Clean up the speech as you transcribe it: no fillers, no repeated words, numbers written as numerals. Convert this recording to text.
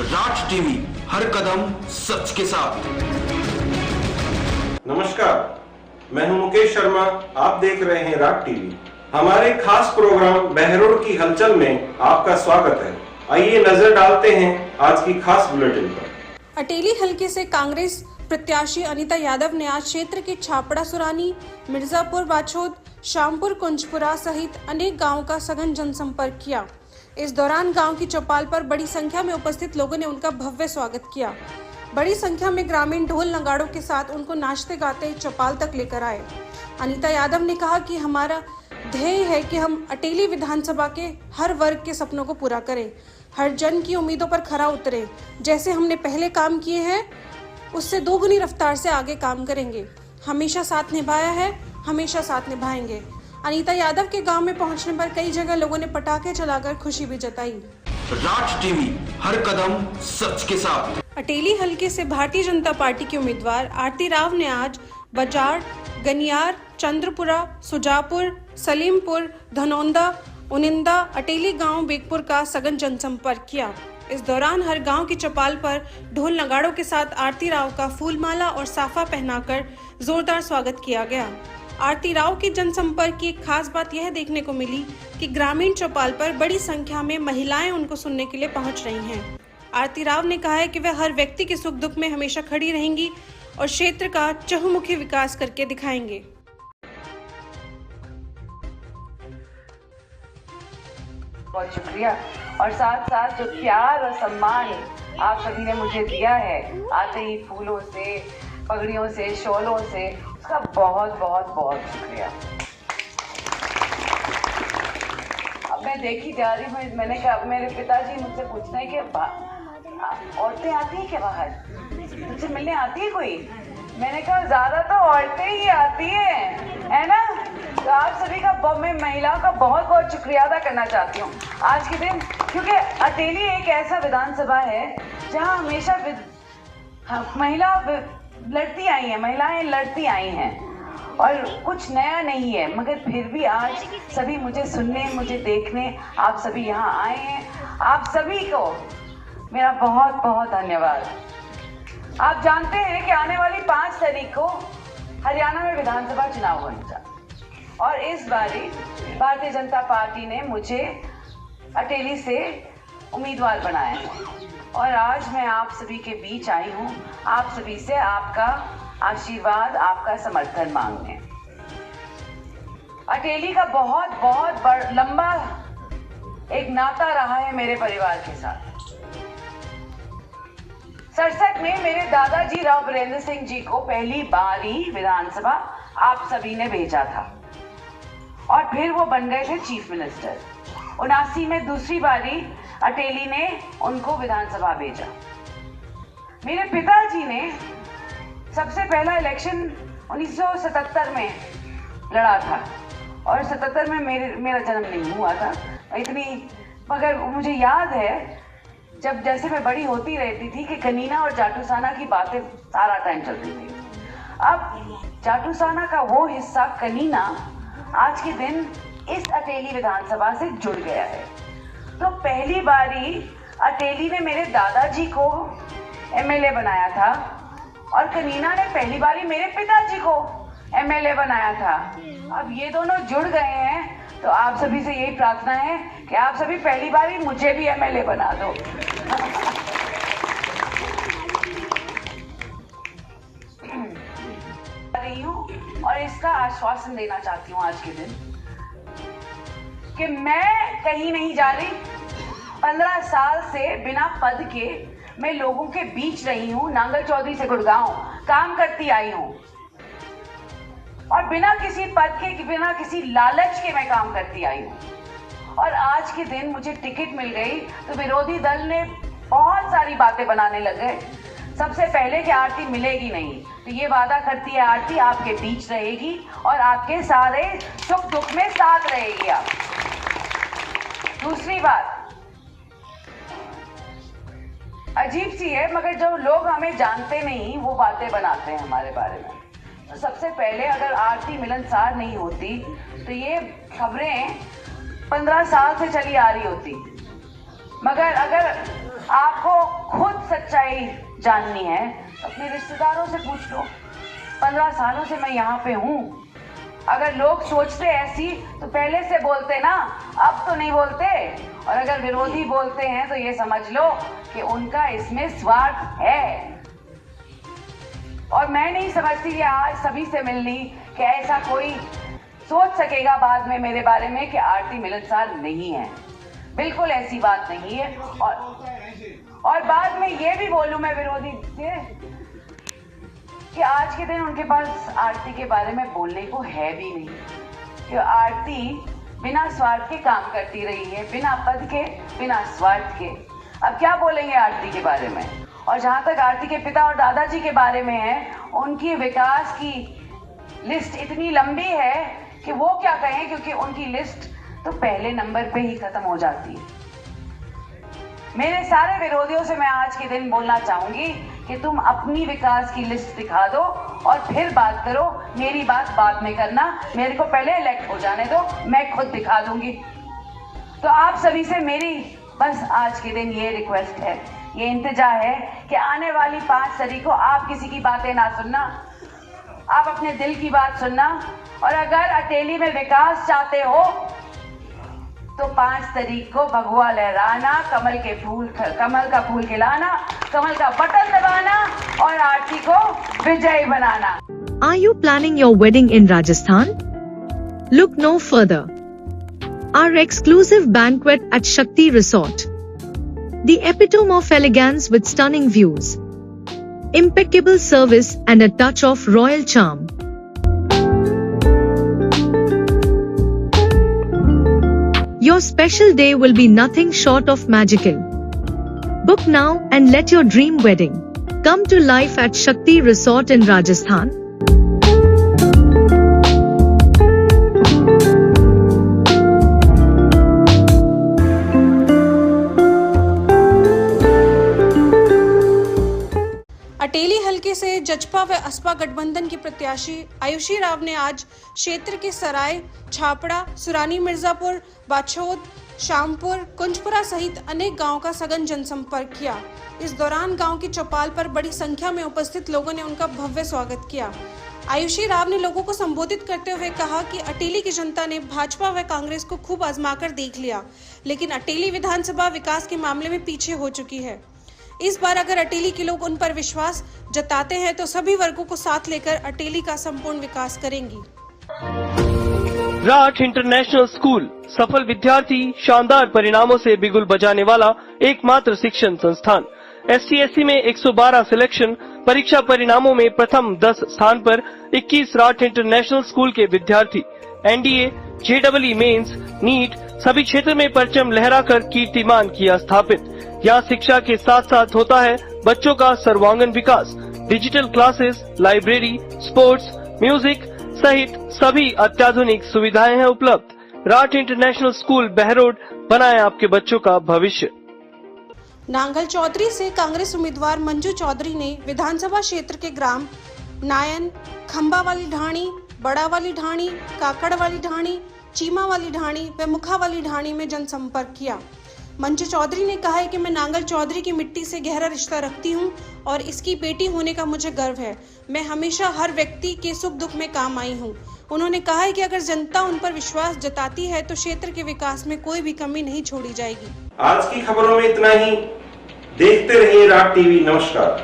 राज TV, हर कदम सच के साथ। नमस्कार, मैं हूं मुकेश शर्मा। आप देख रहे हैं राज टीवी। हमारे खास प्रोग्राम बहरोड़ की हलचल में आपका स्वागत है। आइए नजर डालते हैं आज की खास बुलेटिन पर। अटेली हलके से कांग्रेस प्रत्याशी अनीता यादव ने आज क्षेत्र के छापड़ा सुरानी, मिर्जापुर बाछोद, शामपुर कुंजपुरा सहित अनेक गांवों का सघन जनसंपर्क किया। इस दौरान गांव की चौपाल पर बड़ी संख्या में उपस्थित लोगों ने उनका भव्य स्वागत किया। बड़ी संख्या में ग्रामीण ढोल नगाड़ों के साथ उनको नाचते गाते चौपाल तक लेकर आए। अनीता यादव ने कहा कि हमारा ध्येय है कि हम अटेली विधानसभा के हर वर्ग के सपनों को पूरा करें, हर जन की उम्मीदों पर खरा उतरे। जैसे हमने पहले काम किए हैं उससे दोगुनी रफ्तार से आगे काम करेंगे। हमेशा साथ निभाया है, हमेशा साथ निभाएंगे। अनीता यादव के गांव में पहुंचने पर कई जगह लोगों ने पटाखे चलाकर खुशी भी जताई। राज टीवी, हर कदम सच के साथ। अटेली हलके से भारतीय जनता पार्टी के उम्मीदवार आरती राव ने आज बजाड़, गनियार, चंद्रपुरा, सुजापुर, सलीमपुर, धनौंदा, उनिंदा, अटेली गांव बेगपुर का सघन जनसंपर्क किया। इस दौरान हर गांव की चौपाल पर ढोल नगाड़ों के साथ आरती राव का फूलमाला और साफा पहनाकर जोरदार स्वागत किया गया। आरती राव के जनसंपर्क की एक खास बात यह देखने को मिली कि ग्रामीण चौपाल पर बड़ी संख्या में महिलाएं उनको सुनने के लिए पहुंच रही हैं। आरती राव ने कहा है कि वह हर व्यक्ति के सुख दुख में हमेशा खड़ी रहेंगी और क्षेत्र का चहुमुखी विकास करके दिखाएंगे। बहुत शुक्रिया और साथ साथ जो प्यार और सम्मान आप सभी ने मुझे दिया है, आते ही फूलों से, पगड़ियों से, शॉलों से, उसका बहुत बहुत बहुत शुक्रिया। अब मैं देखी जा रही हूँ, मैंने कहा, मेरे पिताजी मुझसे पूछते हैं कि औरतें आती हैं क्या बाहर, मुझसे मिलने आती है कोई? मैंने कहा ज्यादा तो औरतें ही आती है ना। तो आप सभी का, मैं महिलाओं का बहुत बहुत शुक्रिया अदा करना चाहती हूँ आज के दिन, क्योंकि अटेली एक ऐसा विधानसभा है जहाँ हमेशा महिलाएं लड़ती आई हैं और कुछ नया नहीं है, मगर फिर भी आज सभी मुझे सुनने, मुझे देखने आप सभी यहाँ आए हैं। आप सभी को मेरा बहुत बहुत धन्यवाद। आप जानते हैं कि आने वाली 5 तारीख को हरियाणा में विधानसभा चुनाव होने जा और इस बारी भारतीय जनता पार्टी ने मुझे अटेली से उम्मीदवार बनाया है और आज मैं आप सभी के बीच आई हूँ, आप सभी से आपका आशीर्वाद, आपका समर्थन मांगने। अटेली का बहुत लंबा एक नाता रहा है मेरे परिवार के साथ। 67 में मेरे दादाजी राव वीरेंद्र सिंह जी को पहली बारी विधानसभा आप सभी ने भेजा था और फिर वो बन गए थे चीफ मिनिस्टर। 79 में दूसरी बारी अटेली ने उनको विधानसभा भेजा। मेरे पिताजी ने सबसे पहला इलेक्शन 1977 में लड़ा था और 77 में मेरा जन्म नहीं हुआ था इतनी, मगर मुझे याद है जब जैसे मैं बड़ी होती रहती थी कि कनीना और जाटूसाना की बातें सारा टाइम चलती थी। अब जाटूसाना का वो हिस्सा कनीना आज के दिन इस अटेली विधानसभा से जुड़ गया है। तो पहली बारी अटेली ने मेरे दादाजी को एमएलए बनाया था और कनीना ने पहली बारी मेरे पिताजी को एमएलए बनाया था। अब ये दोनों जुड़ गए हैं तो आप सभी से यही प्रार्थना है कि आप सभी पहली बारी मुझे भी एमएलए बना दो। रही हूँ और इसका आश्वासन देना चाहती हूँ आज के दिन कि मैं कहीं नहीं जा रही। 15 साल से बिना पद के मैं लोगों के बीच रही हूँ, नांगल चौधरी से गुड़गांव काम करती आई हूँ और बिना किसी पद के, बिना किसी लालच के मैं काम करती आई हूँ। और आज के दिन मुझे टिकट मिल गई तो विरोधी दल ने बहुत सारी बातें बनाने लगे। सबसे पहले कि आरती मिलेगी नहीं, तो ये वादा करती है आरती आपके बीच रहेगी और आपके सारे सुख दुख में साथ रहेगी आप। दूसरी बात अजीब सी है, मगर जो लोग हमें जानते नहीं वो बातें बनाते हैं हमारे बारे में। तो सबसे पहले अगर आरती मिलनसार नहीं होती तो ये खबरें 15 साल से चली आ रही होती, मगर अगर आपको खुद सच्चाई जाननी है तो अपने रिश्तेदारों से पूछ लो। 15 सालों से मैं यहाँ पे हूँ। अगर लोग सोचते ऐसी तो पहले से बोलते ना, अब तो नहीं बोलते। और अगर विरोधी बोलते हैं तो ये समझ लो कि उनका इसमें स्वार्थ है। और मैं नहीं समझती कि आज सभी से मिलनी कि ऐसा कोई सोच सकेगा बाद में मेरे बारे में कि आरती मिलनसार नहीं है। बिल्कुल ऐसी बात नहीं है। और बाद में ये भी बोलूं मैं विरोधी से कि आज के दिन उनके पास आरती के बारे में बोलने को है भी नहीं, कि आरती बिना स्वार्थ के काम करती रही है, बिना पद के, बिना स्वार्थ के। अब क्या बोलेंगे आरती के बारे में। और जहां तक आरती के पिता और दादाजी के बारे में है, उनकी विकास की लिस्ट इतनी लंबी है कि वो क्या कहें, क्योंकि उनकी लिस्ट तो पहले नंबर पे ही खत्म हो जाती है। मेरे सारे विरोधियों से मैं आज के दिन बोलना चाहूंगी कि तुम अपनी विकास की लिस्ट दिखा दो और फिर बात करो। मेरी बात बाद में करना, मेरे को पहले इलेक्ट हो जाने दो, मैं खुद दिखा दूंगी। तो आप सभी से मेरी बस आज के दिन ये रिक्वेस्ट है, ये इंतजा है कि आने वाली 5 तारीख को आप किसी की बातें ना सुनना, आप अपने दिल की बात सुनना। और अगर अटेली में विकास चाहते हो तो 5 तारीख को भगवा लहराना, कमल का फूल खिलाना, कमल का बटन दबाना और आरती को विजयी बनाना। Are you planning your wedding in Rajasthan? Look no further. Our exclusive banquet at Shakti Resort. The epitome of elegance with stunning views, impeccable service and a touch of royal charm. Your special day will be nothing short of magical. Book now and let your dream wedding come to life at Shakti Resort in Rajasthan. Ateli हलके से जजपा व असपा गठबंधन की प्रत्याशी आयुषी राव ने आज क्षेत्र के सराय, छापड़ा, सुरानी, मिर्जापुर, बाछौद, शामपुर, कुंजपुरा सहित अनेक गांवों का सघन जनसंपर्क किया। इस दौरान गांव की चौपाल पर बड़ी संख्या में उपस्थित लोगों ने उनका भव्य स्वागत किया। आयुषी राव ने लोगों को संबोधित करते हुए कहा कि अटेली की जनता ने भाजपा व कांग्रेस को खूब आजमाकर देख लिया, लेकिन अटेली विधानसभा विकास के मामले में पीछे हो चुकी है। इस बार अगर अटेली के लोग उन पर विश्वास जताते हैं तो सभी वर्गों को साथ लेकर अटेली का संपूर्ण विकास करेंगी। राठ इंटरनेशनल स्कूल सफल विद्यार्थी, शानदार परिणामों से बिगुल बजाने वाला एकमात्र शिक्षण संस्थान। SC/SC में 112 सिलेक्शन, परीक्षा परिणामों में प्रथम 10 स्थान पर 21 राठ इंटरनेशनल स्कूल के विद्यार्थी। NDA, JEE मेंस, नीट सभी क्षेत्र में परचम लहराकर कीर्तिमान किया स्थापित। यहाँ शिक्षा के साथ साथ होता है बच्चों का सर्वांगीण विकास। Digital classes, library, sports, music सहित सभी अत्याधुनिक सुविधाएं हैं उपलब्ध। राठ इंटरनेशनल स्कूल बहरोड, बनाए आपके बच्चों का भविष्य। नांगल चौधरी से कांग्रेस उम्मीदवार मंजू चौधरी ने विधानसभा क्षेत्र के ग्राम नायन, खंबा वाली ढाणी, बड़ा वाली ढाणी, काकड़ वाली ढाणी, चीमा वाली ढाणी व मुखा वाली ढाणी में जनसंपर्क किया। मंजू चौधरी ने कहा है कि मैं नांगल चौधरी की मिट्टी से गहरा रिश्ता रखती हूं और इसकी बेटी होने का मुझे गर्व है। मैं हमेशा हर व्यक्ति के सुख दुख में काम आई हूं। उन्होंने कहा है कि अगर जनता उन पर विश्वास जताती है तो क्षेत्र के विकास में कोई भी कमी नहीं छोड़ी जाएगी। आज की खबरों में इतना ही। देखते रहिए राठ टीवी। नमस्कार।